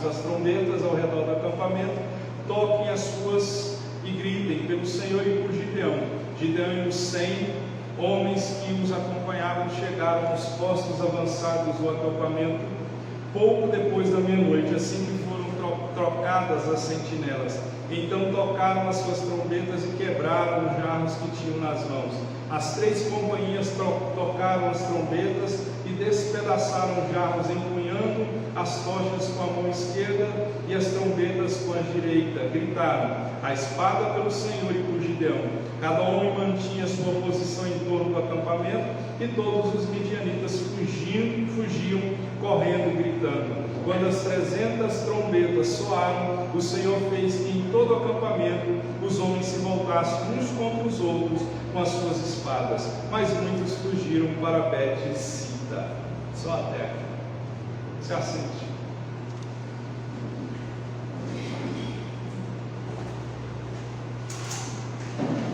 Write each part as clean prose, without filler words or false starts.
suas trombetas ao redor do acampamento, toquem as suas e gritem pelo Senhor e por Gideão. Gideão e os 100 homens que os acompanhavam chegaram aos postos avançados do acampamento pouco depois da meia-noite, assim que foram trocadas as sentinelas. Então tocaram as suas trombetas e quebraram os jarros que tinham nas mãos. As 3 companhias tocaram as trombetas e despedaçaram os jarros, empunhando as tochas com a mão esquerda e as trombetas com a direita. Gritaram: a espada pelo Senhor e por Gideão. Cada homem mantinha sua posição em torno do acampamento, e todos os midianitas fugiam correndo e gritando. Quando as 300 trombetas soaram, o Senhor fez que em todo o acampamento os homens se voltassem uns contra os outros com as suas espadas, mas muitos fugiram para Bet-sita. Só até aqui. Se assente.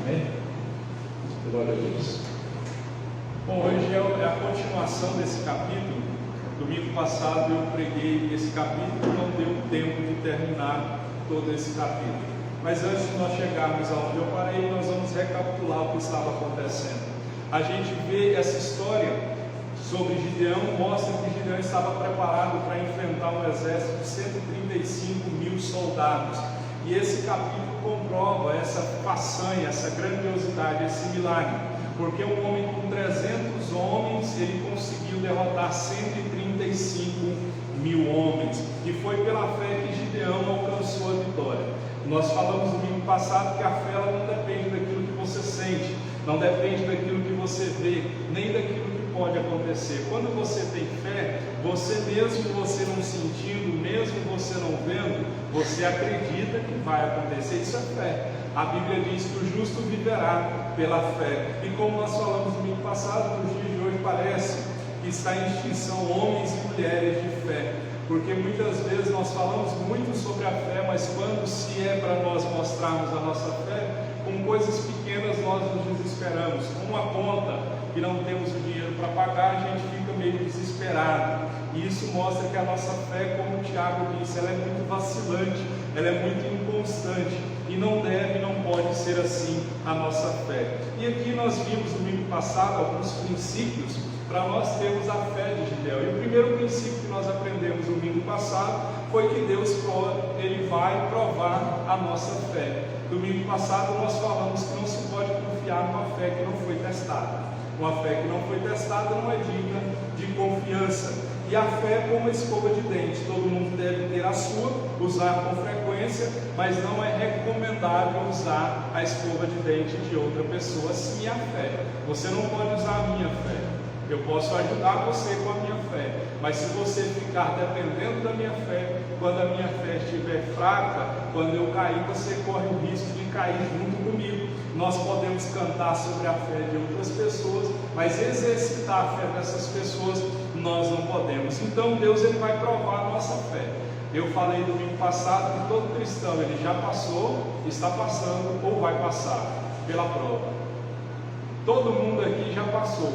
Amém? Glória a Deus. Bom, hoje é a continuação desse capítulo. Domingo passado eu preguei esse capítulo, não deu tempo de terminar todo esse capítulo. Mas antes de nós chegarmos aonde eu parei, nós vamos recapitular o que estava acontecendo. A gente vê essa história sobre Gideão, mostra que Gideão estava preparado para enfrentar um exército de 135 mil soldados. E esse capítulo comprova essa façanha, essa grandiosidade, esse milagre. Porque um homem com 300 homens, ele conseguiu derrotar 135 mil homens. E foi pela fé que Gideão alcançou a vitória. Nós falamos no domingo passado que a fé ela não depende daquilo que você sente, não depende daquilo que você vê, nem daquilo que pode acontecer. Quando você tem fé, você mesmo você não sentindo, mesmo você não vendo, você acredita que vai acontecer. Isso é fé. A Bíblia diz que o justo viverá pela fé. E como nós falamos no domingo passado, nos dias de hoje parece que está em extinção homens e mulheres de fé. Porque muitas vezes nós falamos muito sobre a fé, mas quando se é para nós mostrarmos a nossa fé, com coisas pequenas nós nos desesperamos. Com uma conta que não temos o dinheiro para pagar, a gente fica meio desesperado. E isso mostra que a nossa fé, como o Tiago disse, ela é muito vacilante, ela é muito inconstante. E não deve, não pode ser assim a nossa fé. E aqui nós vimos no domingo passado alguns princípios para nós termos a fé de Gideão. E o primeiro princípio que nós aprendemos no domingo passado foi que Deus ele vai provar a nossa fé. Domingo passado nós falamos que não se pode confiar numa fé que não foi testada. Uma fé que não foi testada não é digna de confiança. E a fé é como uma escova de dente, todo mundo deve ter a sua, usar com frequência, mas não é recomendável usar a escova de dente de outra pessoa. Assim é a fé. Você não pode usar a minha fé. Eu posso ajudar você com a minha fé, mas se você ficar dependendo da minha fé, quando a minha fé estiver fraca, quando eu cair, você corre o risco de cair junto comigo. Nós podemos cantar sobre a fé de outras pessoas, mas exercitar a fé dessas pessoas nós não podemos. Então Deus ele vai provar a nossa fé. Eu falei no domingo passado que todo cristão ele já passou, está passando ou vai passar pela prova. Todo mundo aqui já passou,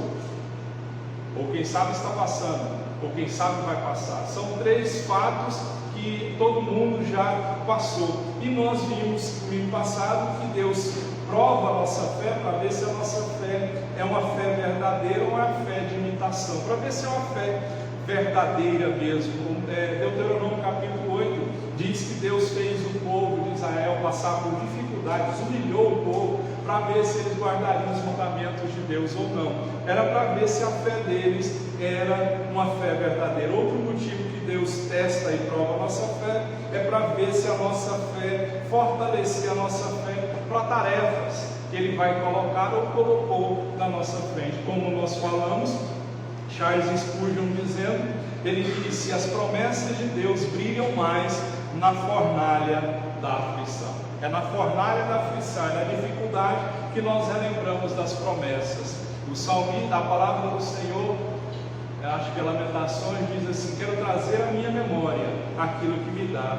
ou quem sabe está passando, ou quem sabe vai passar. São 3 fatos que todo mundo já passou. E nós vimos no domingo passado que Deus prova a nossa fé para ver se a nossa fé é uma fé verdadeira ou é uma fé de imitação, para ver se é uma fé verdadeira mesmo. Deuteronômio capítulo 8 diz que Deus fez o povo de Israel passar por dificuldades, humilhou o povo para ver se eles guardariam os mandamentos de Deus ou não. Era para ver se a fé deles era uma fé verdadeira. Outro motivo que Deus testa e prova a nossa fé é para ver se a nossa fé, fortalecer a nossa fé para tarefas que Ele vai colocar ou colocou na nossa frente. Como nós falamos, Charles Spurgeon dizendo, ele disse: as promessas de Deus brilham mais na fornalha da aflição. É na fornalha da aflição, é na dificuldade que nós relembramos das promessas. O salmista, a palavra do Senhor, acho que Lamentações diz assim: quero trazer à minha memória aquilo que me dá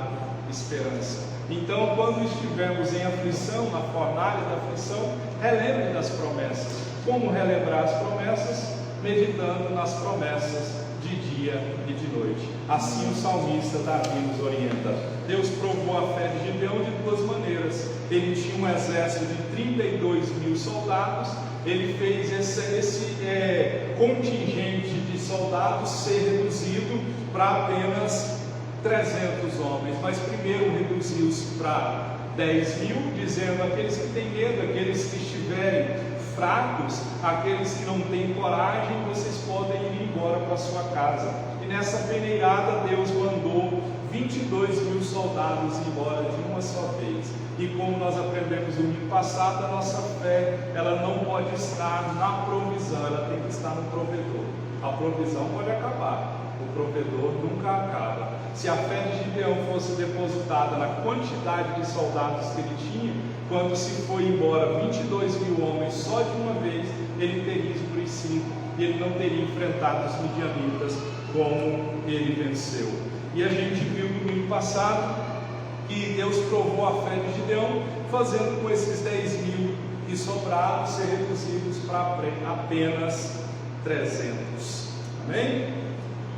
esperança. Então, quando estivermos em aflição, na fornalha da aflição, relembre das promessas. Como relembrar as promessas? Meditando nas promessas de dia e de noite. Assim o salmista Davi nos orienta. Deus provou a fé de Gideão de duas maneiras. Ele tinha um exército de 32 mil soldados. Ele fez esse contingente de soldados ser reduzido para apenas 300 homens, mas primeiro reduziu-se para 10 mil, dizendo: aqueles que têm medo, aqueles que estiverem fracos, aqueles que não têm coragem, vocês podem ir embora para sua casa. E nessa peneirada Deus mandou 22 mil soldados embora de uma só vez. E como nós aprendemos no domingo passado, a nossa fé, ela não pode estar na provisão, ela tem que estar no provedor. A provisão pode acabar, o provedor nunca acaba. Se a fé de Gideão fosse depositada na quantidade de soldados que ele tinha, quando se foi embora 22 mil homens só de uma vez, ele teria esmurecido e ele não teria enfrentado os midianitas como ele venceu. E a gente viu no domingo passado que Deus provou a fé de Gideão, fazendo com esses 10 mil que sobraram ser reduzidos para apenas 300. Amém?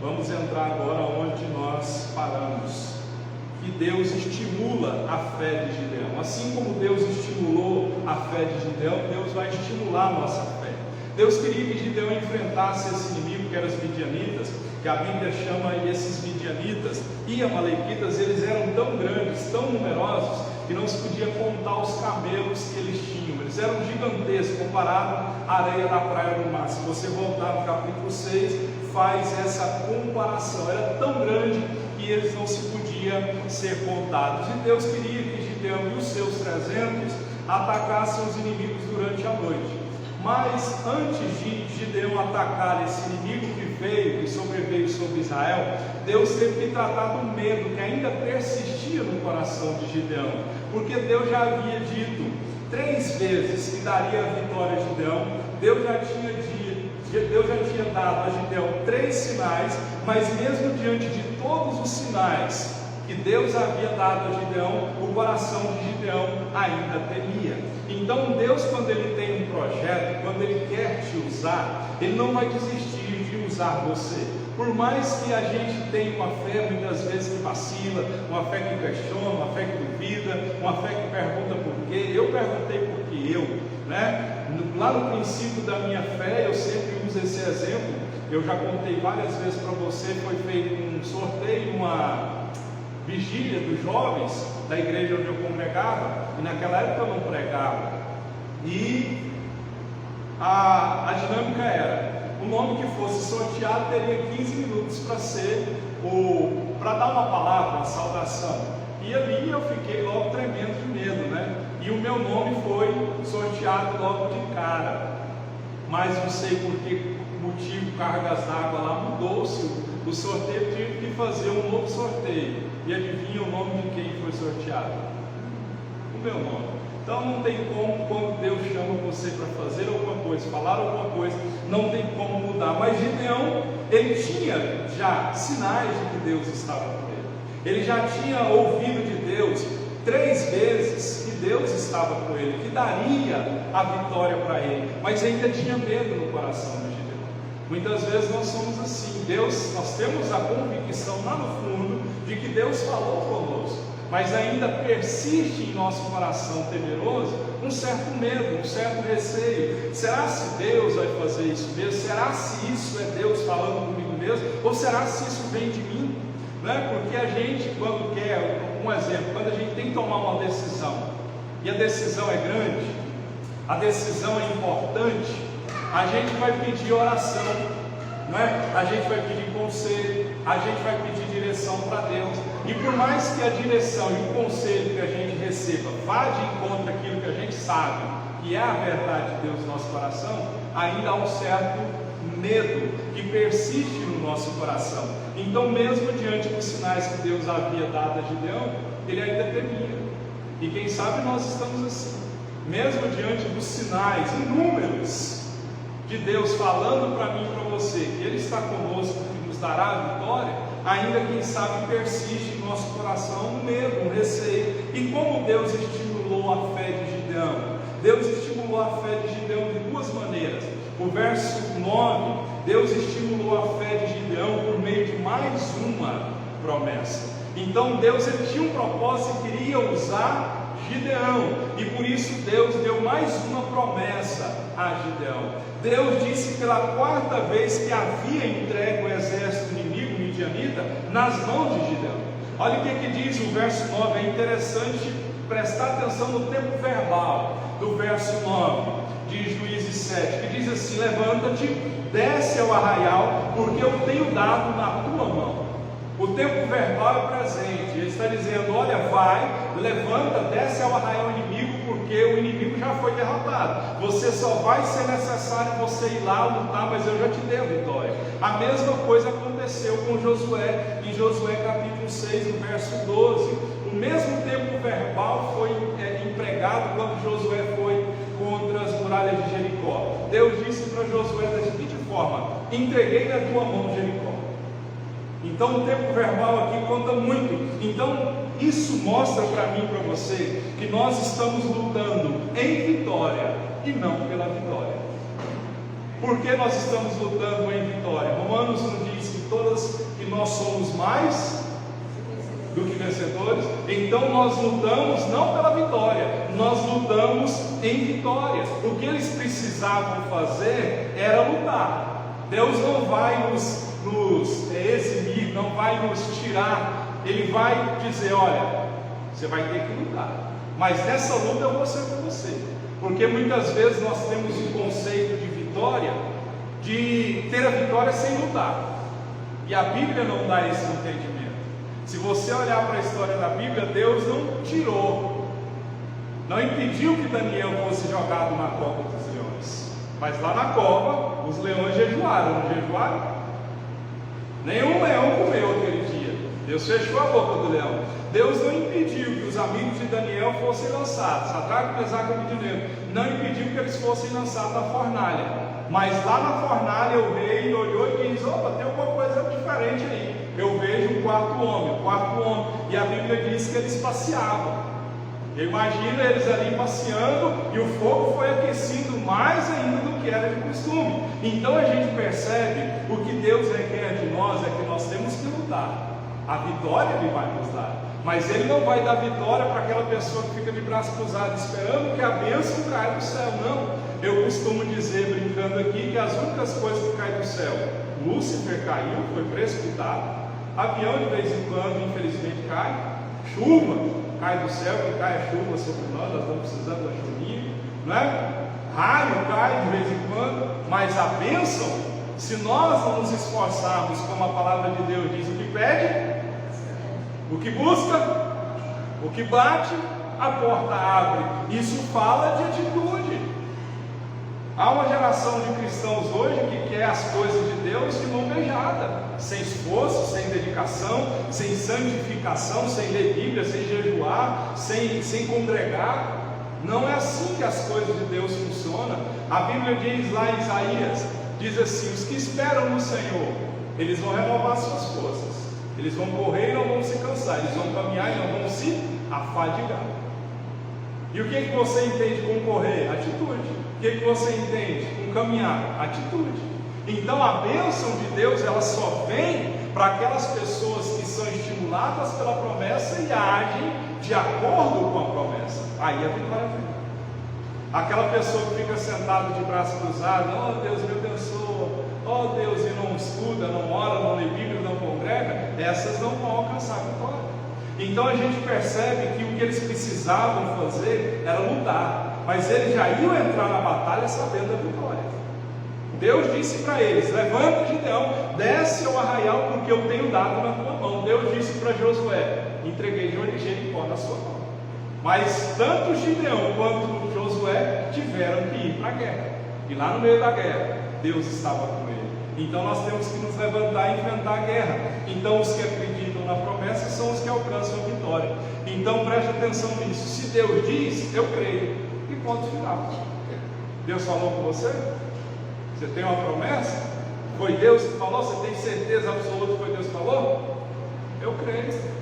Vamos entrar agora onde nós paramos. Que Deus estimula a fé de Gideão. Assim como Deus estimulou a fé de Gideão, Deus vai estimular a nossa fé. Deus queria que Gideão enfrentasse esse inimigo que eram os midianitas, que a Bíblia chama esses midianitas e amalequitas. Eles eram tão grandes, tão numerosos, que não se podia contar os camelos que eles tinham. Eles eram gigantescos comparado à areia da praia do mar. Se você voltar no capítulo 6, faz essa comparação. Era tão grande que eles não se podiam ser contados. E Deus queria que Gideão e os seus 300 atacassem os inimigos durante a noite. Mas antes de Gideão atacar esse inimigo que veio e sobreveio sobre Israel, Deus teve que tratar do medo que ainda persistia no coração de Gideão, porque Deus já havia dito 3 vezes que daria a vitória a Gideão. Deus já tinha dado a Gideão 3 sinais, mas mesmo diante de todos os sinais que Deus havia dado a Gideão, o coração de Gideão ainda temia. Então Deus, quando Ele tem um projeto, quando Ele quer te usar, Ele não vai desistir de usar você. Por mais que a gente tenha uma fé muitas vezes que vacila, uma fé que questiona, uma fé que duvida, uma fé que pergunta por quê. Eu perguntei por que eu, né? Lá no princípio da minha fé, eu sempre uso esse exemplo. Eu já contei várias vezes para você, foi feito um sorteio, uma vigília dos jovens da igreja onde eu congregava, e naquela época eu não pregava, e a dinâmica era: o nome que fosse sorteado teria 15 minutos para dar uma palavra, uma saudação. E ali eu fiquei logo tremendo de medo, né? E o meu nome foi sorteado logo de cara, mas não sei por que motivo, cargas d'água lá mudou-se o sorteio, tive que fazer um novo sorteio. E adivinha o nome de quem foi sorteado? O meu nome. Então não tem como, quando Deus chama você para fazer alguma coisa, falar alguma coisa, não tem como mudar. Mas Gideão, ele tinha já sinais de que Deus estava com ele. Ele já tinha ouvido de Deus 3 vezes que Deus estava com ele, que daria a vitória para ele, mas ainda tinha medo no coração de Gideão. Muitas vezes nós somos assim. Nós temos a convicção lá no fundo de que Deus falou conosco, mas ainda persiste em nosso coração temeroso um certo medo, um certo receio. Será se Deus vai fazer isso mesmo? Será se isso é Deus falando comigo mesmo? Ou será se isso vem de mim? Né? Porque a gente, quando quer, um exemplo, quando a gente tem que tomar uma decisão, e a decisão é grande, a decisão é importante, a gente vai pedir oração, não é? A gente vai pedir conselho, a gente vai pedir direção para Deus. E por mais que a direção e o conselho que a gente receba vá de encontro àquilo que a gente sabe que é a verdade de Deus no nosso coração, ainda há um certo medo que persiste no nosso coração. Então, mesmo diante dos sinais que Deus havia dado a Gideão, ele ainda temia. E quem sabe nós estamos assim, mesmo diante dos sinais inúmeros de Deus falando para mim e para você que Ele está conosco e nos dará a vitória, ainda quem sabe persiste em nosso coração um medo, um receio. E como Deus estimulou a fé de Gideão? Deus estimulou a fé de Gideão de 2 maneiras. O verso 9 Deus estimulou a fé de Gideão por meio de mais uma promessa. Então Deus tinha um propósito e queria usar Gideão, e por isso Deus deu mais uma promessa a Gideão. Deus disse pela quarta vez que havia entregue o exército inimigo midianita nas mãos de Gideão. Olha o que diz o verso 9, é interessante prestar atenção no tempo verbal do verso 9 de Juízes 7, que diz assim: levanta-te, desce ao arraial, porque eu tenho dado na tua mão. O tempo verbal é presente, ele está dizendo: olha, vai, levanta, desce ao arraial inimigo, porque o inimigo já foi derrotado. Você só vai ser necessário você ir lá lutar, mas eu já te dei a vitória. A mesma coisa aconteceu com Josué, em Josué capítulo 6, no verso 12. O mesmo tempo verbal foi empregado quando Josué foi contra as muralhas de Jericó. Deus disse para Josué da seguinte forma: entreguei na tua mão Jericó. Então o tempo verbal aqui conta muito. Então isso mostra para mim e para você que nós estamos lutando em vitória e não pela vitória. Por que nós estamos lutando em vitória? Romanos nos diz que nós somos mais do que vencedores. Então nós lutamos não pela vitória, nós lutamos em vitória. O que eles precisavam fazer era lutar. Deus não vai nos eximir, não vai nos tirar. Ele vai dizer: olha, você vai ter que lutar, mas nessa luta eu vou ser com você. Porque muitas vezes nós temos um conceito de vitória, de ter a vitória sem lutar, e a Bíblia não dá esse entendimento. Se você olhar para a história da Bíblia, Deus não tirou, não impediu que Daniel fosse jogado na cova dos leões, mas lá na cova os leões jejuaram, não jejuaram? Nenhum leão comeu aquele dia. Deus fechou a boca do leão. Deus não impediu que os amigos de Daniel fossem lançados, Sadraque, Mesaque e Abednego, não impediu que eles fossem lançados na fornalha. Mas lá na fornalha o rei olhou e disse: opa, tem alguma coisa diferente aí. Eu vejo um quarto homem, e a Bíblia diz que eles passeavam. Eu imagino eles ali passeando, e o fogo foi aquecido mais ainda do que era de costume. Então a gente percebe o que Deus requer de nós é que nós temos que lutar. A vitória Ele vai nos dar, mas Ele não vai dar vitória para aquela pessoa que fica de braço cruzado esperando que a bênção caia do céu. Não, eu costumo dizer, brincando aqui, que as únicas coisas que caem do céu: Lúcifer caiu, foi precipitado, avião de vez em quando infelizmente cai, chuva cai do céu, que cai a chuva sobre nós estamos precisando da chuvinha, não é? Raio cai de vez em quando, mas a bênção, se nós não nos esforçarmos, como a palavra de Deus diz: o que pede, o que busca, o que bate, a porta abre. Isso fala de atitude. Há uma geração de cristãos hoje que quer as coisas de Deus de mão beijada, sem esforço, sem dedicação, sem santificação, sem ler Bíblia, sem jejuar, sem congregar. Não é assim que as coisas de Deus funcionam. A Bíblia diz lá em Isaías, diz assim: os que esperam no Senhor, eles vão renovar suas forças, eles vão correr e não vão se cansar, eles vão caminhar e não vão se afadigar. E o que você entende com correr? Atitude. O que você entende com caminhar? Atitude. Então a bênção de Deus, ela só vem para aquelas pessoas que são estimuladas pela promessa e agem de acordo com a promessa. Aí a vitória vem. Aquela pessoa que fica sentada de braço cruzado: oh Deus me abençoa, oh Deus, e não estuda, não ora, não lê Bíblia, não congrega, essas não vão alcançar a vitória. Então a gente percebe que o que eles precisavam fazer era lutar, mas eles já iam entrar na batalha sabendo da vitória. Deus disse para eles: levanta, Gideão, desce ao arraial, porque eu tenho dado na tua mão. Deus disse para Josué: entreguei Jericó na sua mão. Mas tanto Gideão quanto Josué tiveram que ir para a guerra, e lá no meio da guerra Deus estava com ele. Então nós temos que nos levantar e enfrentar a guerra. Então os que acreditam na promessa são os que alcançam a vitória. Então preste atenção nisso. Se Deus diz, eu creio, e ponto final. Deus falou com você? Você tem uma promessa? Foi Deus que falou? Você tem certeza absoluta que foi Deus que falou? Eu creio.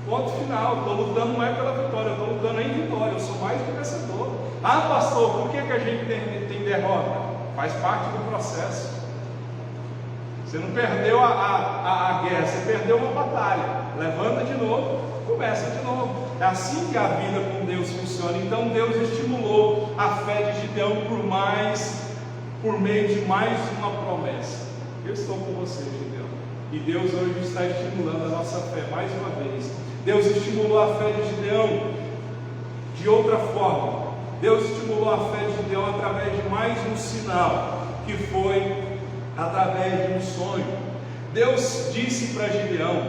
Ponto final. Estou lutando não é pela vitória, eu estou lutando em vitória. Eu sou mais do que vencedor. Ah, pastor, por que a gente tem derrota? Faz parte do processo. Você não perdeu a guerra, você perdeu uma batalha. Levanta de novo, começa de novo. É assim que a vida com Deus funciona. Então Deus estimulou a fé de Gideão por meio de mais uma promessa. Eu estou com você, Gideão. E Deus hoje está estimulando a nossa fé mais uma vez. Deus estimulou a fé de Gideão de outra forma. Deus estimulou a fé de Gideão através de mais um sinal, que foi através de um sonho. Deus disse para Gideão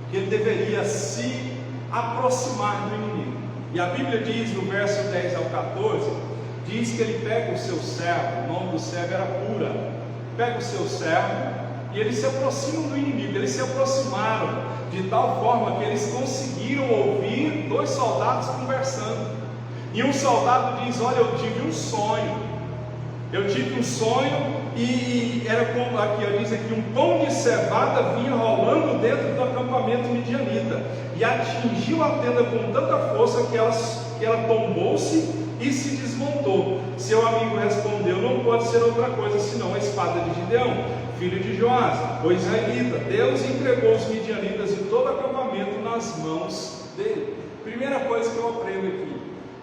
que ele deveria se aproximar do inimigo. E a Bíblia diz no verso 10 ao 14, diz que ele pega o seu servo, o nome do servo era Pura, pega o seu servo e eles se aproximam do inimigo. Eles se aproximaram de tal forma que eles conseguiram ouvir dois soldados conversando. E um soldado diz: olha, eu tive um sonho. Eu tive um sonho e era como aqui, diz aqui, um pão de cevada vinha rolando dentro do acampamento midianita e atingiu a tenda com tanta força que ela tombou-se e se desmontou. Seu amigo respondeu: não pode ser outra coisa senão a espada de Gideão, filho de Joás, o israelita. Deus entregou os midianitas e todo o acampamento nas mãos dele. Primeira coisa que eu aprendo aqui: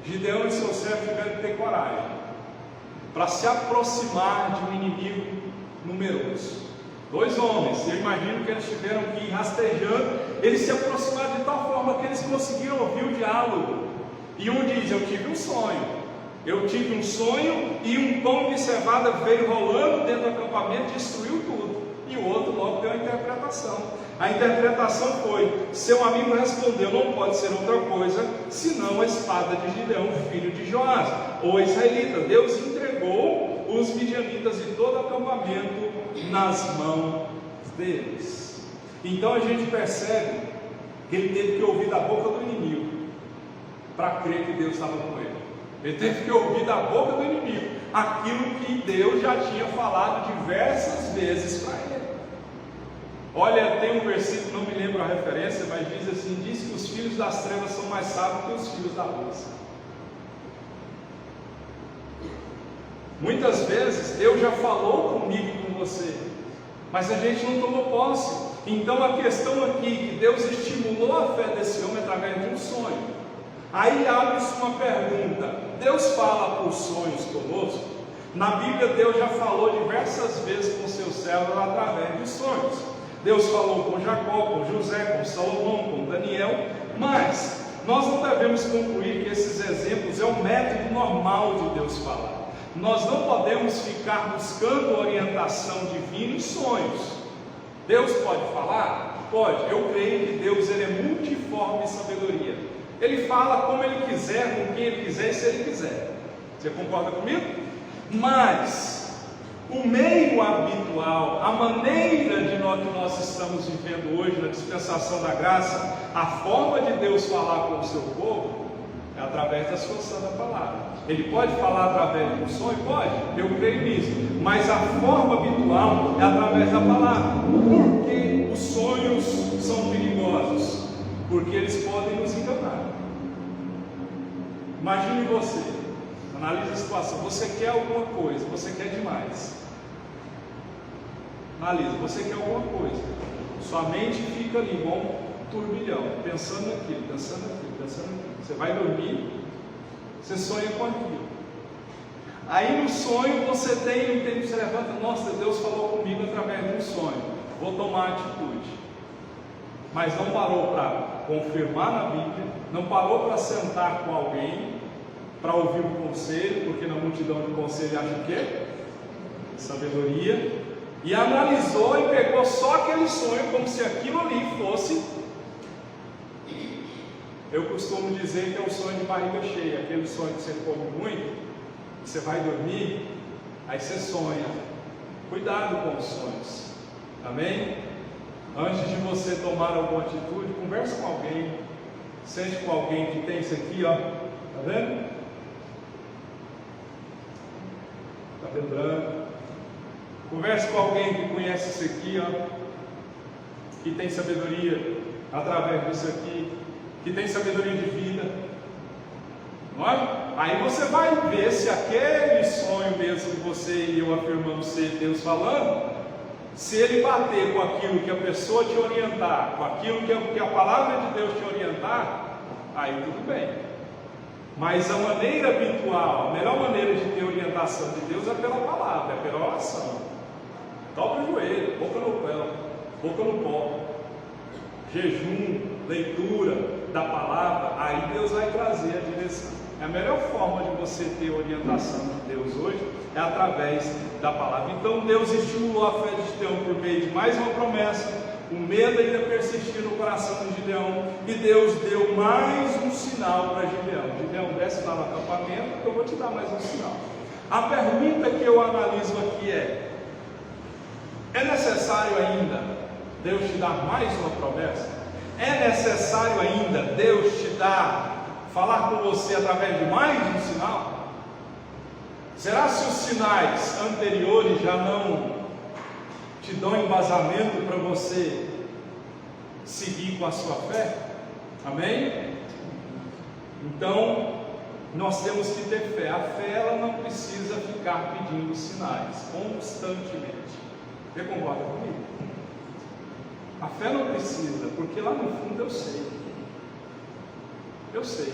Gideão e seu servo tiveram que ter coragem para se aproximar de um inimigo numeroso. Dois homens, eu imagino que eles tiveram que ir rastejando. Eles se aproximaram de tal forma que eles conseguiram ouvir o diálogo. E um diz: eu tive um sonho. Eu tive um sonho e um pão de cevada veio rolando dentro do acampamento e destruiu tudo. E o outro logo deu a interpretação. A interpretação foi: seu amigo respondeu, não pode ser outra coisa senão a espada de Gideão, filho de Joás, o israelita. Deus entregou os midianitas e todo o acampamento nas mãos deles. Então a gente percebe que ele teve que ouvir da boca do inimigo para crer que Deus estava com ele. Ele teve que ouvir da boca do inimigo aquilo que Deus já tinha falado diversas vezes para ele. Olha, tem um versículo, não me lembro a referência, mas diz assim: diz que os filhos das trevas são mais sábios que os filhos da luz. Muitas vezes Deus já falou comigo e com você, mas a gente não tomou posse. Então a questão aqui, que Deus estimulou a fé desse homem através de um sonho. Aí abre-se uma pergunta: Deus fala por sonhos conosco? Na Bíblia Deus já falou diversas vezes com seus servos através de sonhos. Deus falou com Jacó, com José, com Salomão, com Daniel, mas nós não devemos concluir que esses exemplos é o método normal de Deus falar. Nós não podemos ficar buscando orientação divina em sonhos. Deus pode falar? Pode. Eu creio que Deus ele é multiforme em sabedoria. Ele fala como Ele quiser, com quem Ele quiser e se Ele quiser. Você concorda comigo? Mas o meio habitual, a maneira de que nós estamos vivendo hoje na dispensação da graça, a forma de Deus falar com o seu povo é através da sua santa palavra. Ele pode falar através de um sonho? Pode, eu creio nisso, mas a forma habitual é através da palavra. Por que os sonhos são perigosos? Porque eles podem nos enganar. Imagine você, analise a situação. Você quer alguma coisa, você quer demais. Analisa, você quer alguma coisa, sua mente fica ali igual um turbilhão, pensando naquilo, pensando naquilo, pensando naquilo. Você vai dormir, você sonha com aquilo. Aí no sonho você tem um tempo, você levanta: nossa, Deus falou comigo através de um sonho, vou tomar atitude. Mas não parou para confirmar na Bíblia, não parou para sentar com alguém, para ouvir um conselho, porque na multidão de conselho acha o quê? Sabedoria. E analisou e pegou só aquele sonho, como se aquilo ali fosse. Eu costumo dizer que é um sonho de barriga cheia, aquele sonho que você come muito, você vai dormir, aí você sonha. Cuidado com os sonhos, amém? Antes de você tomar alguma atitude, conversa com alguém, sente com alguém que tem isso aqui, ó, tá vendo? Tá lembrando? Converse com alguém que conhece isso aqui, ó, que tem sabedoria através disso aqui, que tem sabedoria de vida, não é? Aí você vai ver se aquele sonho mesmo que você e eu afirmamos ser Deus falando, Se ele bater com aquilo que a pessoa te orientar, com aquilo que a palavra de Deus te orientar, aí tudo bem. Mas a maneira habitual, a melhor maneira de ter orientação de Deus é pela palavra, é pela oração. Dobra o joelho, boca no pó, jejum, leitura da palavra, aí Deus vai trazer a direção. A melhor forma de você ter orientação de Deus hoje é através da palavra. Então Deus estimulou a fé de Gideão por meio de mais uma promessa. O medo ainda persistia no coração de Gideão, e Deus deu mais um sinal para Gideão. Gideão, desce lá no acampamento, que eu vou te dar mais um sinal. A pergunta que eu analiso aqui é necessário ainda Deus te dar mais uma promessa? É necessário ainda Deus te falar com você através de mais um sinal? Será se os sinais anteriores já não te dão embasamento para você seguir com a sua fé? Amém? Então, nós temos que ter fé. A fé, ela não precisa ficar pedindo sinais constantemente. Você concorda comigo? A fé não precisa, porque lá no fundo eu sei. Eu sei.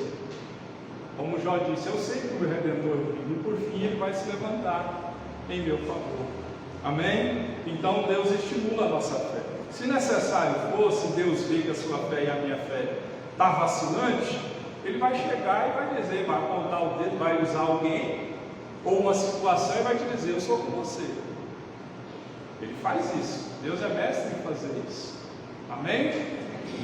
Como Jó disse, eu sei que o meu Redentor vive, e por fim ele vai se levantar em meu favor. Amém? Então Deus estimula a nossa fé. Se necessário for, se Deus vê que a sua fé e a minha fé está vacilante, Ele vai chegar e vai dizer, vai apontar o dedo, vai usar alguém ou uma situação e vai te dizer, eu sou com você. Ele faz isso. Deus é mestre em fazer isso. Amém?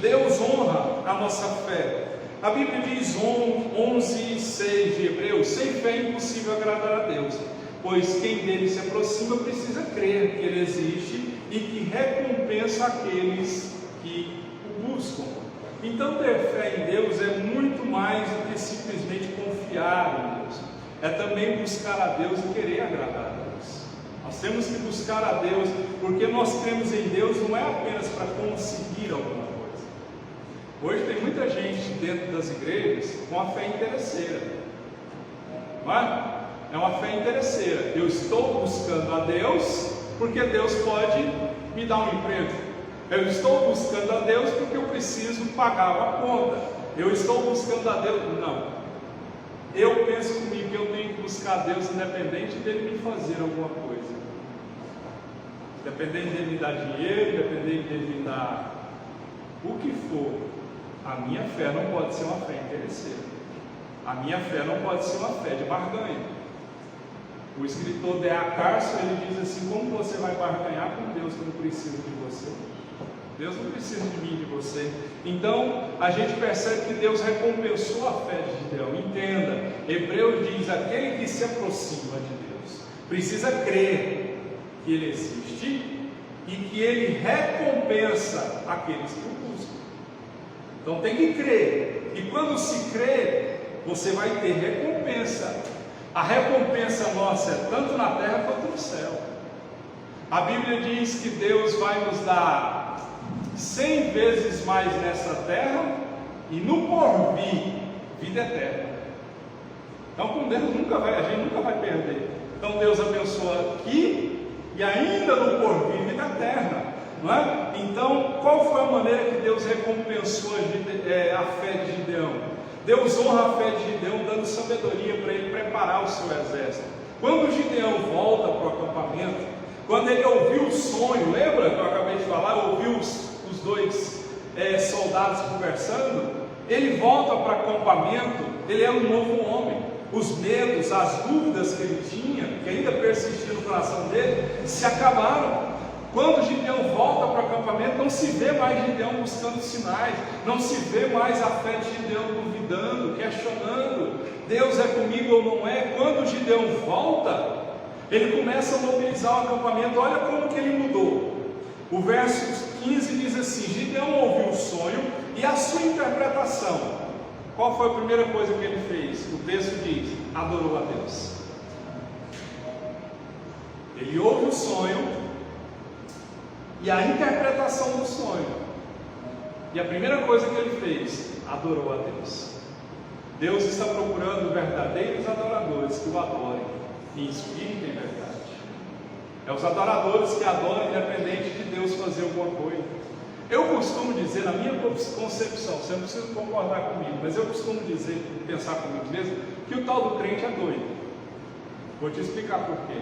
Deus honra a nossa fé. A Bíblia diz 11:6 de Hebreus: sem fé é impossível agradar a Deus, pois quem dele se aproxima precisa crer que ele existe e que recompensa aqueles que o buscam. Então ter fé em Deus é muito mais do que simplesmente confiar em Deus, é também buscar a Deus e querer agradar a Deus. Nós temos que buscar a Deus, porque nós cremos em Deus não é apenas para conseguir alguma coisa. Hoje tem muita gente dentro das igrejas com a fé interesseira, não é? É uma fé interesseira. Eu estou buscando a Deus porque Deus pode me dar um emprego. Eu estou buscando a Deus porque eu preciso pagar uma conta. Eu estou buscando a Deus. Não. Eu penso comigo que eu tenho que buscar a Deus independente dele me fazer alguma coisa. Independente dele me dar dinheiro, independente dele me dar o que for. A minha fé não pode ser uma fé interesseira. A minha fé não pode ser uma fé de barganha. O escritor D.A. Carson, ele diz assim: como você vai barganhar com Deus que não precisa de você? Deus não precisa de mim, de você. Então, a gente percebe que Deus recompensou a fé de Gideão. Entenda, Hebreus diz: aquele que se aproxima de Deus precisa crer que Ele existe e que Ele recompensa aqueles que o buscam. Então tem que crer, e quando se crê, você vai ter recompensa. A recompensa nossa é tanto na terra quanto no céu. A Bíblia diz que Deus vai nos dar 100 vezes mais nessa terra e no porvir, vida eterna. Então com Deus a gente nunca vai perder. Então Deus abençoa aqui e ainda no porvir, vida eterna. Não é? Então, qual foi a maneira que Deus recompensou a fé de Gideão? Deus honra a fé de Gideão dando sabedoria para ele preparar o seu exército. Quando Gideão volta para o acampamento, quando ele ouviu o sonho, lembra que eu acabei de falar, ouviu os dois soldados conversando, ele volta para o acampamento, ele é um novo homem. Os medos, as dúvidas que ele tinha, que ainda persistiam no coração dele, se acabaram. Quando Gideão volta para o acampamento, não se vê mais Gideão buscando sinais, não se vê mais a fé de Gideão duvidando, questionando, Deus é comigo ou não é. Quando Gideão volta, ele começa a mobilizar o acampamento. Olha como que ele mudou. O verso 15 diz assim: Gideão ouviu o sonho e a sua interpretação. Qual foi a primeira coisa que ele fez? O texto diz: adorou a Deus. Ele ouve o sonho e a interpretação do sonho, e a primeira coisa que ele fez, adorou a Deus. Deus está procurando verdadeiros adoradores que o adorem em espírito e em verdade. É os adoradores que adoram independente de Deus fazer alguma coisa. Eu costumo dizer, na minha concepção, você não precisa concordar comigo, mas eu costumo dizer, pensar comigo mesmo, que o tal do crente é doido. Vou te explicar por quê.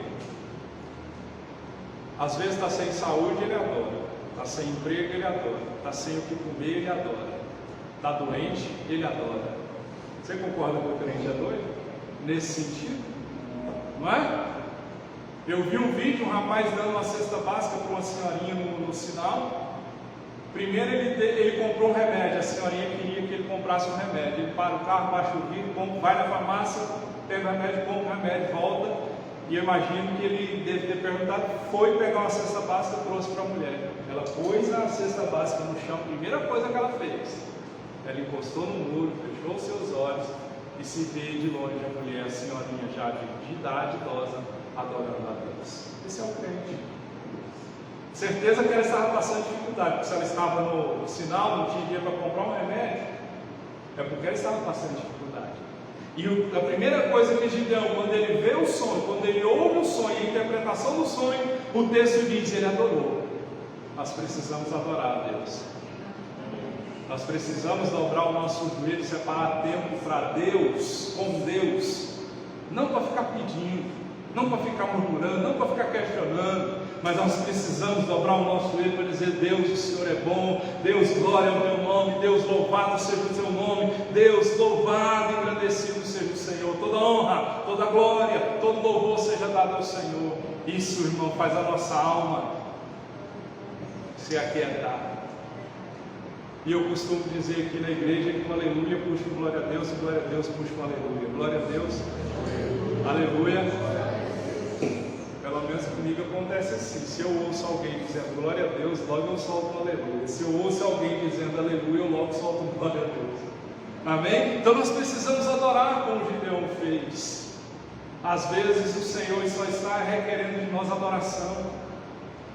Às vezes está sem saúde, ele adora. Está sem emprego, ele adora. Está sem o que comer, ele adora. Está doente, ele adora. Você concorda que o crente é doido? Nesse sentido? Não é? Eu vi um vídeo, um rapaz dando uma cesta básica para uma senhorinha no sinal. Primeiro ele comprou um remédio, a senhorinha queria que ele comprasse um remédio. Ele para o carro, baixa o vidro, vai na farmácia, pega o remédio, compra o remédio, volta. E eu imagino que ele deve ter perguntado, foi pegar uma cesta básica e trouxe para a mulher. Ela pôs a cesta básica no chão, a primeira coisa que ela fez. Ela encostou no muro, fechou os seus olhos e se vê de longe a mulher, a senhorinha já de idade idosa, adorando a Deus. Esse é o crente. Certeza que ela estava passando dificuldade, porque se ela estava no sinal, não tinha dinheiro para comprar um remédio, é porque ela estava passando dificuldade. E a primeira coisa que Gideão, quando ele vê o sonho, quando ele ouve o sonho, a interpretação do sonho, o texto diz, ele adorou. Nós precisamos adorar a Deus. Nós precisamos dobrar o nosso joelho, separar tempo para Deus, com Deus, não para ficar pedindo, não para ficar murmurando, não para ficar questionando, mas nós precisamos dobrar o nosso joelho para dizer, Deus, o Senhor é bom, Deus, glória ao teu nome, Deus, louvado seja o teu nome, Deus, louvado e engrandecido seja o Senhor, toda honra, toda glória, todo louvor seja dado ao Senhor. Isso, irmão, faz a nossa alma se aquietar. E eu costumo dizer aqui na igreja que o aleluia puxa o glória a Deus e glória a Deus puxa o aleluia. Glória a Deus, aleluia. Pelo menos comigo acontece assim. Se eu ouço alguém dizendo glória a Deus, logo eu solto o aleluia. Se eu ouço alguém dizendo aleluia, eu logo solto o glória a Deus. Amém? Então nós precisamos adorar como Gideão fez. Às vezes o Senhor só está requerendo de nós adoração.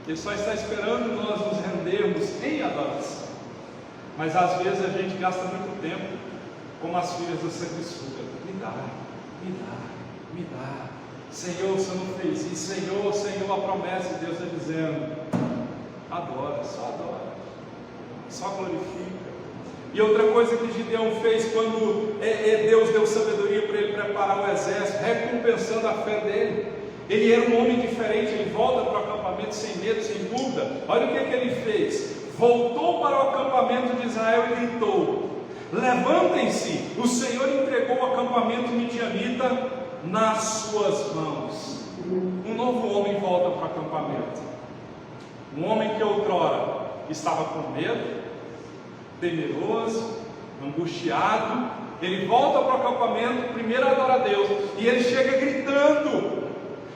Ele só está esperando nós nos rendermos em adoração. Mas às vezes a gente gasta muito tempo como as filhas da sanguessuga. Me dá, me dá, me dá. Senhor, o Senhor não fez isso. Senhor, Senhor, a promessa de Deus está dizendo, adora, só glorifica. E outra coisa que Gideão fez quando Deus deu sabedoria para ele preparar o exército, recompensando a fé dele. Ele era um homem diferente, ele volta para o acampamento sem medo, sem dúvida. Olha o que ele fez. Voltou para o acampamento de Israel e gritou, levantem-se, o Senhor entregou o acampamento midianita nas suas mãos. Um novo homem volta para o acampamento. Um homem que outrora estava com medo, temeroso, angustiado. Ele volta para o acampamento, primeiro adora a Deus, e ele chega gritando.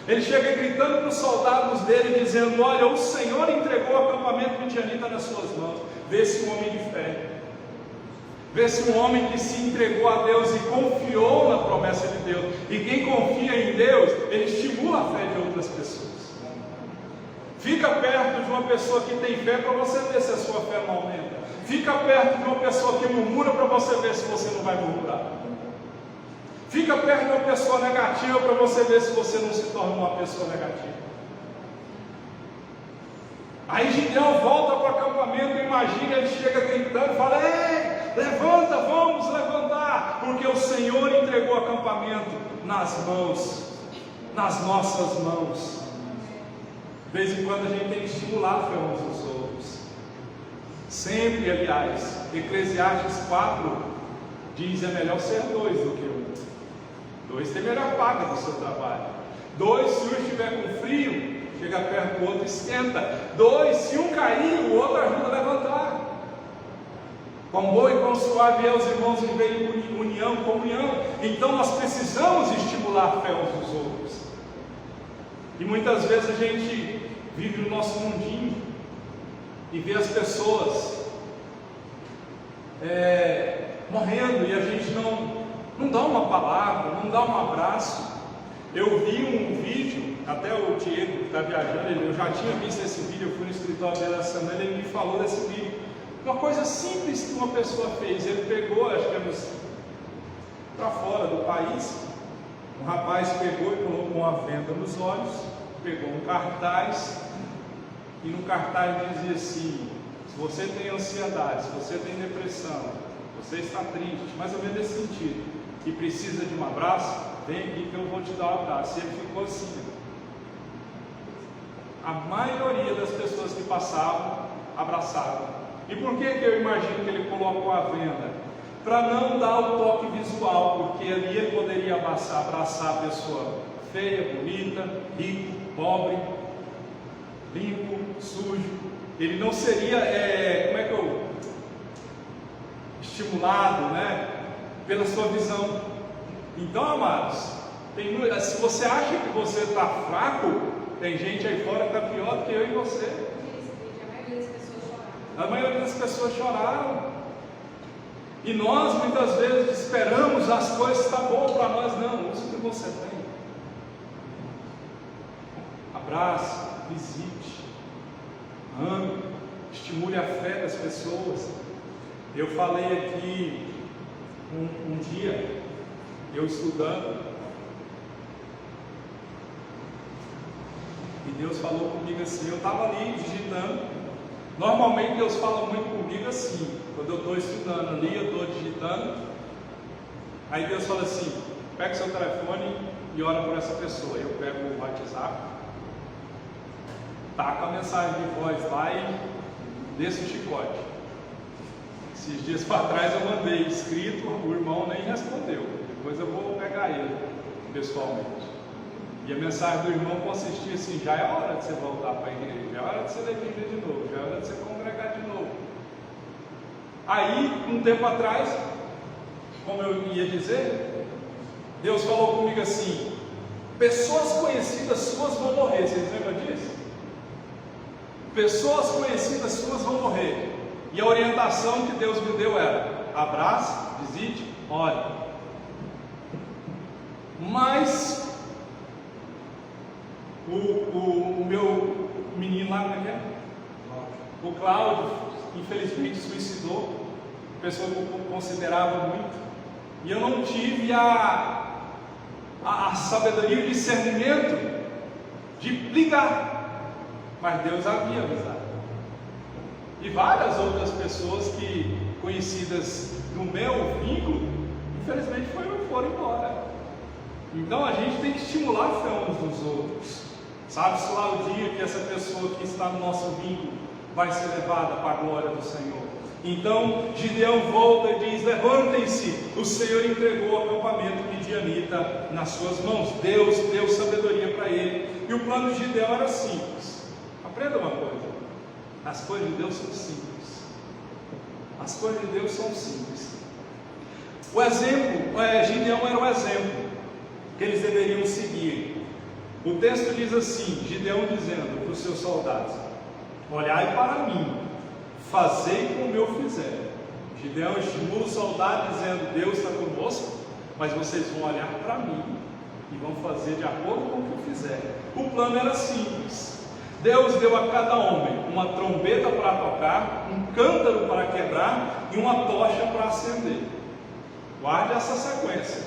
Ele chega gritando para os soldados dele, dizendo, olha, o Senhor entregou o acampamento midianita nas suas mãos. Vê-se um homem de fé. Vê-se um homem que se entregou a Deus e confiou na promessa de Deus. E quem confia em Deus, ele estimula a fé de outras pessoas. Fica perto de uma pessoa que tem fé para você ver se a sua fé não aumenta. Fica perto de uma pessoa que murmura para você ver se você não vai murmurar. Fica perto de uma pessoa negativa para você ver se você não se torna uma pessoa negativa. Aí Gideão volta para o acampamento, imagina, ele chega gritando e fala, ei, levanta, vamos levantar, porque o Senhor entregou o acampamento nas mãos, nas nossas mãos. De vez em quando a gente tem que estimular a fé uns dos outros. Sempre, aliás, Eclesiastes 4 diz, é melhor ser dois do que um. Dois tem melhor paga do seu trabalho. Dois, se um estiver com frio, chega perto do outro, esquenta. Dois, se um cair, o outro ajuda a levantar. Com boa e com suave é os irmãos vivem em união, comunhão. Então nós precisamos estimular a fé uns dos outros. E muitas vezes a gente vive no nosso mundinho e vê as pessoas morrendo e a gente não dá uma palavra, não dá um abraço. Eu vi um vídeo, até o Diego que está viajando, eu já tinha visto esse vídeo, eu fui no escritório dele essa semana, ele me falou desse vídeo. Uma coisa simples que uma pessoa fez, ele pegou, acho que é para fora do país, um rapaz pegou e colocou uma venda nos olhos pegou um cartaz e no cartaz dizia assim: se você tem ansiedade, se você tem depressão, você está triste, mais ou menos nesse sentido, e precisa de um abraço, vem aqui que eu vou te dar um abraço. E ele ficou assim. A maioria das pessoas que passavam abraçavam. E por que eu imagino que ele colocou a venda? Para não dar o toque visual, porque ali ele poderia abraçar a pessoa feia, bonita, rico, pobre, limpo, sujo. Ele não seria, estimulado, pela sua visão. Então, amados, se você acha que você está fraco, tem gente aí fora que está pior do que eu e você. A maioria das pessoas choraram. E nós muitas vezes esperamos as coisas estar boas para nós. Não, usa o que você tem. Abrace, visite, ame, estimule a fé das pessoas. Eu falei aqui um dia, eu estudando, e Deus falou comigo assim, eu estava ali digitando. Normalmente Deus fala muito comigo assim, quando eu estou estudando ali, eu estou digitando, aí Deus fala assim: pega seu telefone e ora por essa pessoa. Eu pego o WhatsApp, taca a mensagem de voz lá e desço o chicote. Esses dias para trás eu mandei escrito, o irmão nem respondeu, depois eu vou pegar ele pessoalmente. E a mensagem do irmão consistia assim: já é hora de você voltar para a igreja, já é hora de você ler Bíblia de novo, já é hora de você congregar de novo. Aí, um tempo atrás, como eu ia dizer, Deus falou comigo assim: pessoas conhecidas suas vão morrer. Vocês lembram disso? Pessoas conhecidas suas vão morrer. E a orientação que Deus me deu era: abrace, visite, ore. Mas o meu menino lá, o Cláudio, infelizmente suicidou, pessoa que eu considerava muito, e eu não tive a sabedoria e o discernimento de ligar, mas Deus havia avisado. E várias outras pessoas que conhecidas no meu vínculo, infelizmente foram embora. Então a gente tem que estimular a fé uns dos outros. Sabe-se lá o dia que essa pessoa que está no nosso vínculo vai ser levada para a glória do Senhor. Então Gideão volta e diz: levantem-se, o Senhor entregou o acampamento midianita nas suas mãos. Deus deu sabedoria para ele. E o plano de Gideão era simples. Aprenda uma coisa: as coisas de Deus são simples. As coisas de Deus são simples. O exemplo, Gideão era o exemplo que eles deveriam seguir. O texto diz assim, Gideão dizendo para os seus soldados: olhai para mim, fazei como eu fizer. Gideão estimula os soldados dizendo: Deus está conosco, mas vocês vão olhar para mim e vão fazer de acordo com o que eu fizer. O plano era simples. Deus deu a cada homem uma trombeta para tocar, um cântaro para quebrar e uma tocha para acender. Guarde essa sequência: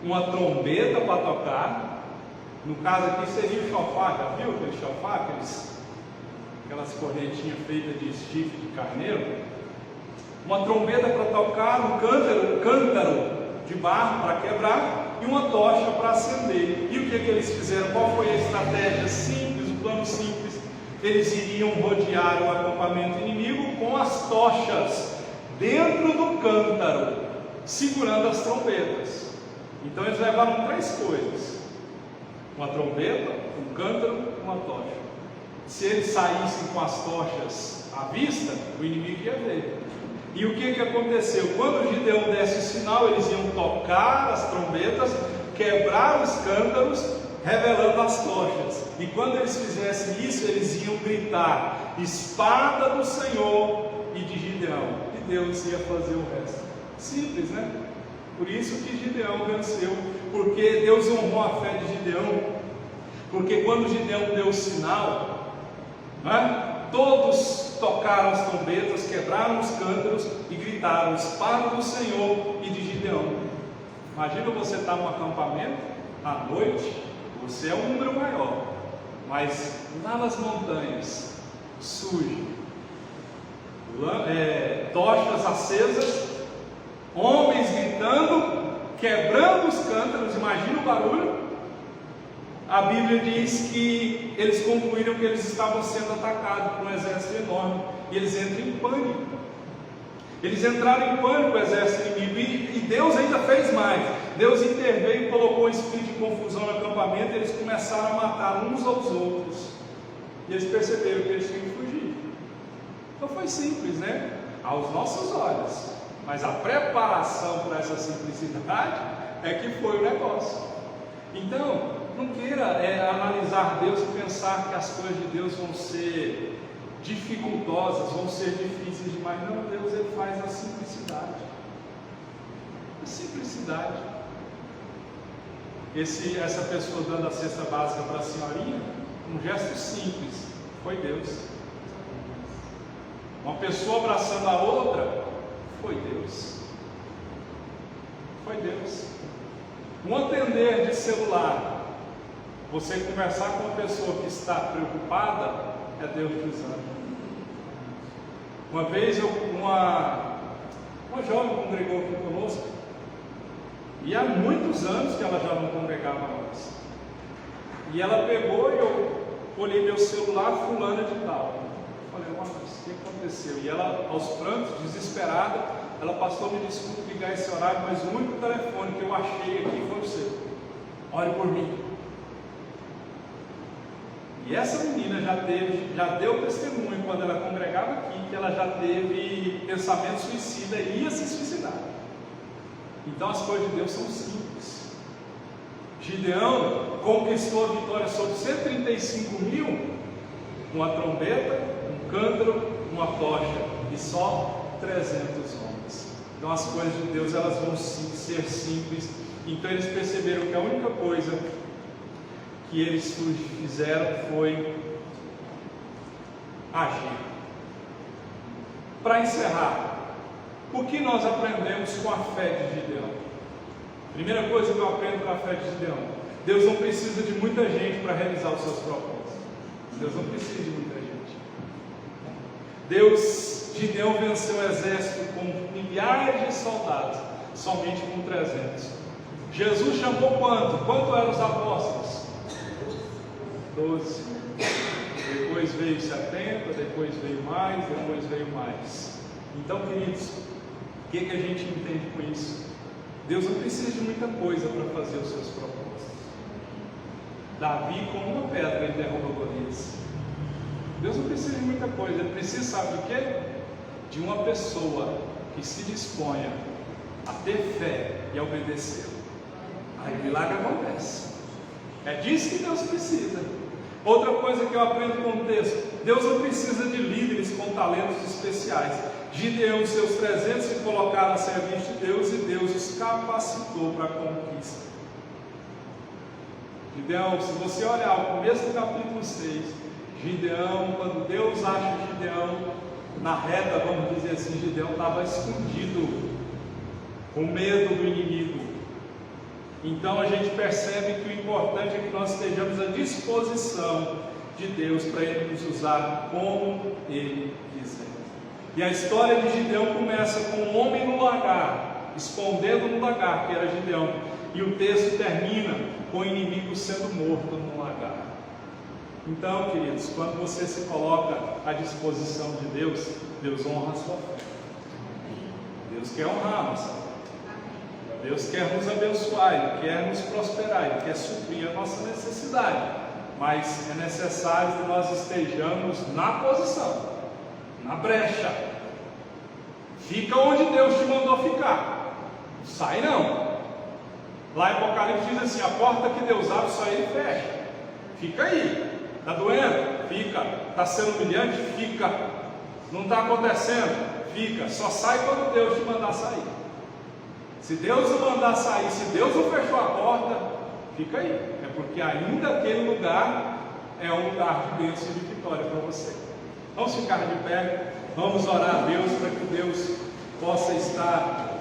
uma trombeta para tocar, no caso aqui seria o chofar. Já viu aquele chofar? Aquelas correntinhas feitas de chifre de carneiro. Uma trombeta para tocar, um cântaro de barro para quebrar e uma tocha para acender. E o que eles fizeram? Qual foi a estratégia simples, o plano simples? Eles iriam rodear o acampamento inimigo com as tochas dentro do cântaro, segurando as trombetas. Então eles levaram 3 coisas: uma trombeta, um cântaro e uma tocha. Se eles saíssem com as tochas à vista, o inimigo ia ver. E o que aconteceu? Quando Gideão desse o sinal, eles iam tocar as trombetas, quebrar os cântaros, revelando as tochas. E quando eles fizessem isso, eles iam gritar: espada do Senhor e de Gideão. E Deus ia fazer o resto. Simples, né? Por isso que Gideão venceu, porque Deus honrou a fé de Gideão. Porque quando Gideão deu o sinal, todos tocaram as trombetas, quebraram os cântaros e gritaram: espada do Senhor e de Gideão. Imagina você estar num acampamento à noite, você é um número maior, Mas lá nas montanhas surge tochas acesas, homens gritando, quebrando os cântaros. Imagina o barulho. A Bíblia diz que eles concluíram que eles estavam sendo atacados por um exército enorme, e eles entram em pânico. Eles entraram em pânico, o exército inimigo, e Deus ainda fez mais. Deus interveio e colocou um espírito de confusão no acampamento, e eles começaram a matar uns aos outros, e eles perceberam que eles tinham que fugir. Então foi simples, né? Aos nossos olhos, mas a preparação para essa simplicidade é que foi o negócio. Então, não queira analisar Deus e pensar que as coisas de Deus vão ser dificultosas, vão ser difíceis demais. Não, Deus ele faz a simplicidade. A simplicidade. Essa pessoa dando a cesta básica para a senhorinha, um gesto simples, foi Deus. Uma pessoa abraçando a outra, foi Deus. Foi Deus. Um atender de celular, você conversar com uma pessoa que está preocupada, é Deus dizendo. Uma vez uma jovem congregou aqui conosco, e há muitos anos que ela já não congregava mais. E ela pegou e eu olhei meu celular, fulana de tal. Falei, mas o que aconteceu? E ela, aos prantos, desesperada, ela passou, me desculpe ligar esse horário, mas o único telefone que eu achei aqui foi o seu. Ore por mim. E essa menina já deu testemunho quando ela congregava aqui, que ela já teve pensamento suicida e ia se suicidar. Então as coisas de Deus são simples. Gideão conquistou a vitória sobre 135 mil, uma trombeta, um cântaro, uma tocha, e só 300 homens. Então as coisas de Deus elas vão ser simples. Então eles perceberam que a única coisa que eles fizeram foi agir. Para encerrar, o que nós aprendemos com a fé de Gideão? Primeira coisa que eu aprendo com a fé de Gideão: Deus não precisa de muita gente para realizar os seus propósitos. Deus não precisa de muita gente. Gideão venceu o exército com milhares de soldados, somente com 300. Jesus chamou quanto? Quanto eram os apóstolos? 12. Depois veio 70, depois veio mais, depois veio mais. Então, queridos, o que a gente entende com isso? Deus não precisa de muita coisa para fazer os seus propósitos. Davi, com uma pedra, ele derruba Golias. Deus não precisa de muita coisa, ele precisa, sabe de quê? De uma pessoa que se disponha a ter fé e a obedecer. Aí o milagre acontece. É disso que Deus precisa. Outra coisa que eu aprendo com o texto: Deus não precisa de líderes com talentos especiais. Gideão, seus 300 se colocaram a serviço de Deus, e Deus os capacitou para a conquista. Gideão, se você olhar o começo do capítulo 6, Gideão, quando Deus acha Gideão na reta, vamos dizer assim, Gideão estava escondido, com medo do inimigo. Então a gente percebe que o importante é que nós estejamos à disposição de Deus para Ele nos usar como Ele quiser. E a história de Gideão começa com um homem no lagar, escondendo no lagar, que era Gideão, e o texto termina com o inimigo sendo morto no lagar. Então, queridos, quando você se coloca à disposição de Deus, Deus honra a sua fé. Deus quer honrar a nossa fé. Deus quer nos abençoar, Ele quer nos prosperar, Ele quer suprir a nossa necessidade. Mas é necessário que nós estejamos na posição, na brecha. Fica onde Deus te mandou ficar. Não sai não. Lá em Apocalipse diz assim: a porta que Deus abre, só Ele fecha. Fica aí. Está doendo? Fica. Está sendo humilhante? Fica. Não está acontecendo? Fica. Só sai quando Deus te mandar sair. Se Deus não mandar sair, se Deus não fechou a porta, fica aí. É porque ainda aquele lugar é um lugar de bênção e de vitória para você. Vamos ficar de pé, vamos orar a Deus para que Deus possa estar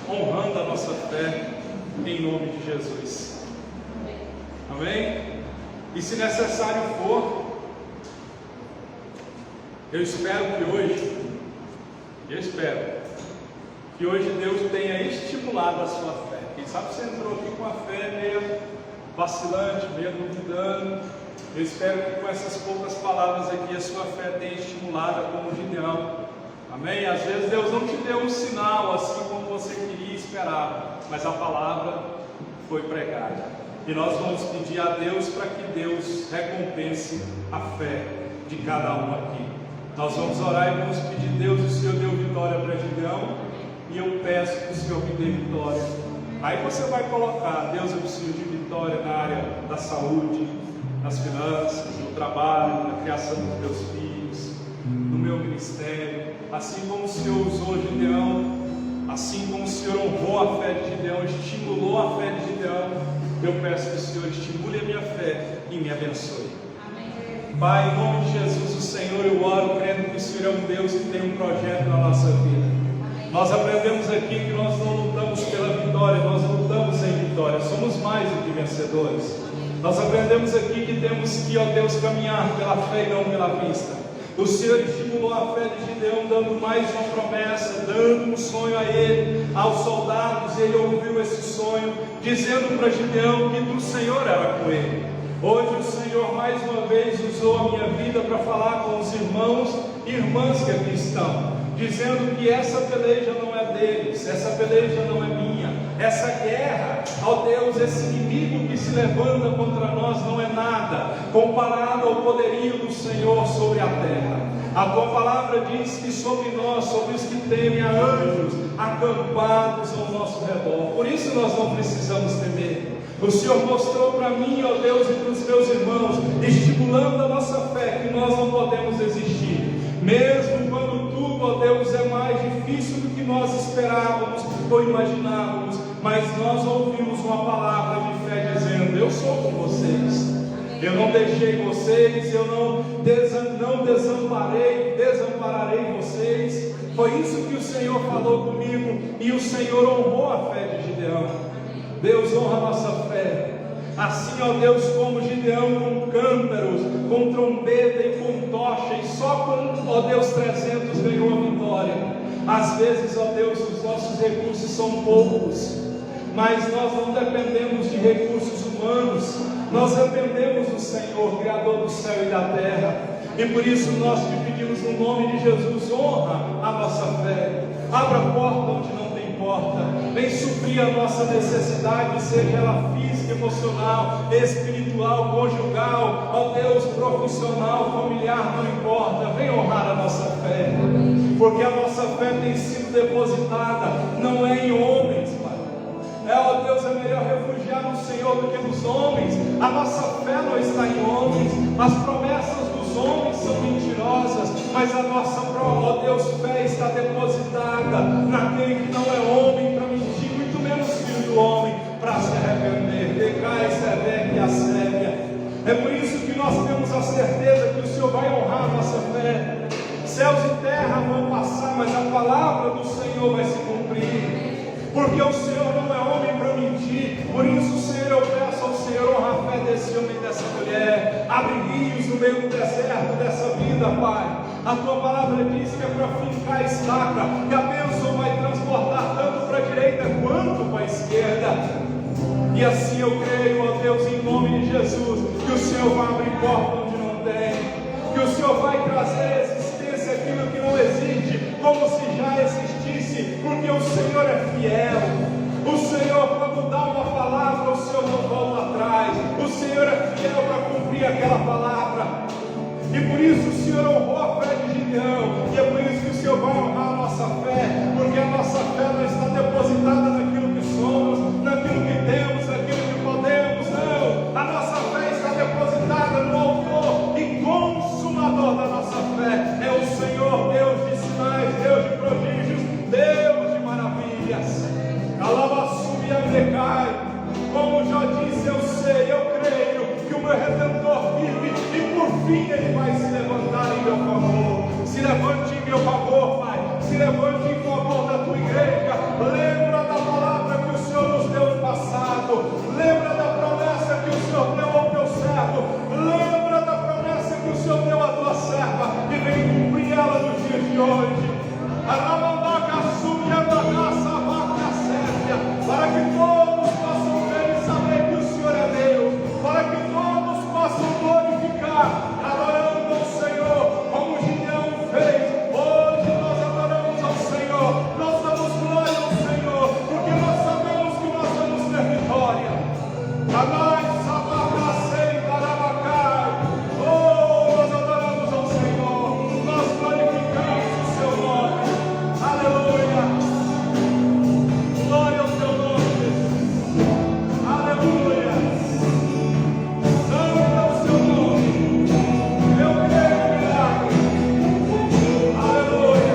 honrando a nossa fé, em nome de Jesus. Amém? E se necessário for, eu espero que hoje Deus tenha estimulado a sua fé. Quem sabe você entrou aqui com a fé meio vacilante, meio duvidando. Eu espero que com essas poucas palavras aqui a sua fé tenha estimulada como Gideão. Amém? Às vezes Deus não te deu um sinal assim como você queria e esperava, mas a palavra foi pregada. E nós vamos pedir a Deus para que Deus recompense a fé de cada um aqui. Nós vamos orar e vamos pedir: Deus, o Senhor deu vitória para Gideão, e eu peço que o Senhor me dê vitória. Aí você vai colocar: Deus, eu preciso de vitória na área da saúde, nas finanças, no trabalho, na criação dos meus filhos, no meu ministério. Assim como o Senhor usou Gideão, assim como o Senhor honrou a fé de Gideão, estimulou a fé de Gideão, eu peço que o Senhor estimule a minha fé e me abençoe. Pai, em nome de Jesus, o Senhor, eu oro crendo que o Senhor é um Deus que tem um projeto na nossa vida. Nós aprendemos aqui que nós não lutamos pela vitória, nós lutamos em vitória, somos mais do que vencedores. Nós aprendemos aqui que temos que, ó Deus, caminhar pela fé e não pela vista. O Senhor estimulou a fé de Gideão, dando mais uma promessa, dando um sonho a ele, aos soldados. Ele ouviu esse sonho, dizendo para Gideão que do Senhor era com ele. Hoje o Senhor mais uma vez usou a minha vida para falar com os irmãos e irmãs que aqui estão, dizendo que essa peleja não é deles, essa peleja não é minha, essa guerra, ó Deus, esse inimigo que se levanta contra nós não é nada, comparado ao poderio do Senhor sobre a terra. A tua palavra diz que sobre nós, sobre os que temem, há anjos acampados ao nosso redor. Por isso nós não precisamos temer. O Senhor mostrou para mim, ó Deus, e para os meus irmãos, estimulando a nossa fé, que nós não podemos desistir, mesmo quando tudo, ó Deus, é mais difícil do que nós esperávamos ou imaginávamos. Mas nós ouvimos uma palavra de fé dizendo: eu sou com vocês, eu não deixei vocês, eu não desampararei vocês. Foi isso que o Senhor falou comigo, e o Senhor honrou a fé de Gideão. Deus honra a nossa fé. Assim, ó Deus, como Gideão com cântaros, com trombeta e com tocha, e só com, ó Deus, 300 ganhou a vitória. Às vezes, ó Deus, os nossos recursos são poucos, mas nós não dependemos de recursos humanos, nós dependemos do Senhor, Criador do céu e da terra. E por isso nós te pedimos no nome de Jesus: honra a nossa fé, abra a porta onde não tem porta, vem suprir a nossa necessidade, seja ela física, emocional, espiritual, conjugal, ó Deus, profissional, familiar, não importa, vem honrar a nossa fé, porque a nossa fé tem sido depositada, não é em homens, Pai. Ó Deus, é melhor refugiar no Senhor do que nos homens. A nossa fé não está em homens, as promessas dos homens são mentirosas, mas a nossa, ó Deus, fé está depositada naquele que não é homem para mentir, muito menos filho do homem para se arrepender. Decai, Sedeque e a Sévia. É por isso que nós temos a certeza que o Senhor vai honrar a nossa fé. Céus e terra vão passar, mas a palavra do Senhor vai se cumprir. Porque o Senhor não é homem para mentir. Por isso, Senhor, eu peço ao Senhor: honra a fé desse homem e dessa mulher. Abre rios no meio do deserto dessa vida, Pai. A tua palavra diz que é para fincar a estaca, que a bênção vai transportar tanto para a direita quanto para a esquerda. E assim eu creio, ó Deus, em nome de Jesus, que o Senhor vai abrir porta onde não tem, que o Senhor vai trazer à existência aquilo que não existe, como se já existisse, porque o Senhor é fiel. O Senhor, quando dá uma palavra, o Senhor não volta atrás. O Senhor é fiel para cumprir aquela palavra. E por isso o Senhor honrou a fé de Gideão, e é por isso que o Senhor vai honrar a nossa fé, porque a nossa fé não está depositada naquilo que somos, naquilo que temos, naquilo que podemos, não. A nossa fé está depositada no autor e consumador da nossa fé. É o Senhor, Deus de sinais, Deus de prodígios, Deus de maravilhas. Como já disse, eu sei, eu creio que o meu Redentor vive, e por fim Ele vai se levantar em meu favor. Se levante em meu favor, Pai, se levante em favor da tua igreja. Lembra da palavra que o Senhor nos deu no passado, lembra da promessa que o Senhor deu ao teu servo, noite de hoje. Para que todos possam ver e saber que o Senhor é Deus, para que todos possam glorificar, adorando ao Senhor, como o Gideão fez. Hoje nós adoramos ao Senhor, nós damos glória ao Senhor, porque nós sabemos que nós vamos ter vitória. Oh, nós adoramos ao Senhor, nós glorificamos o seu nome. Aleluia. Glória ao teu nome, Jesus. Aleluia. Santo é o seu nome. Eu creio no milagre. Aleluia.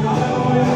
Aleluia.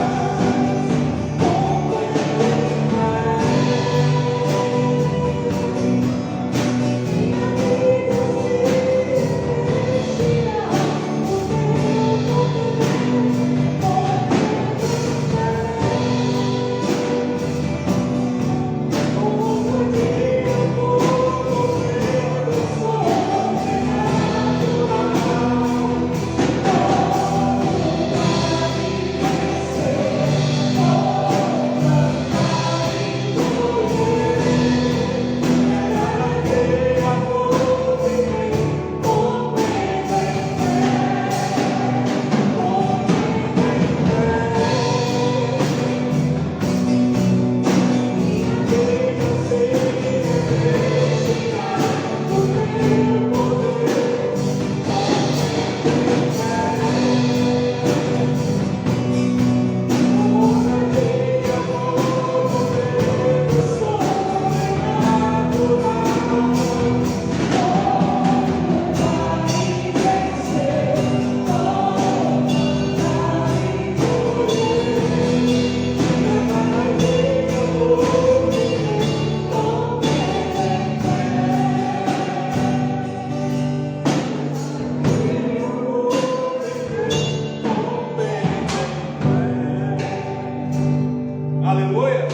Aleluia.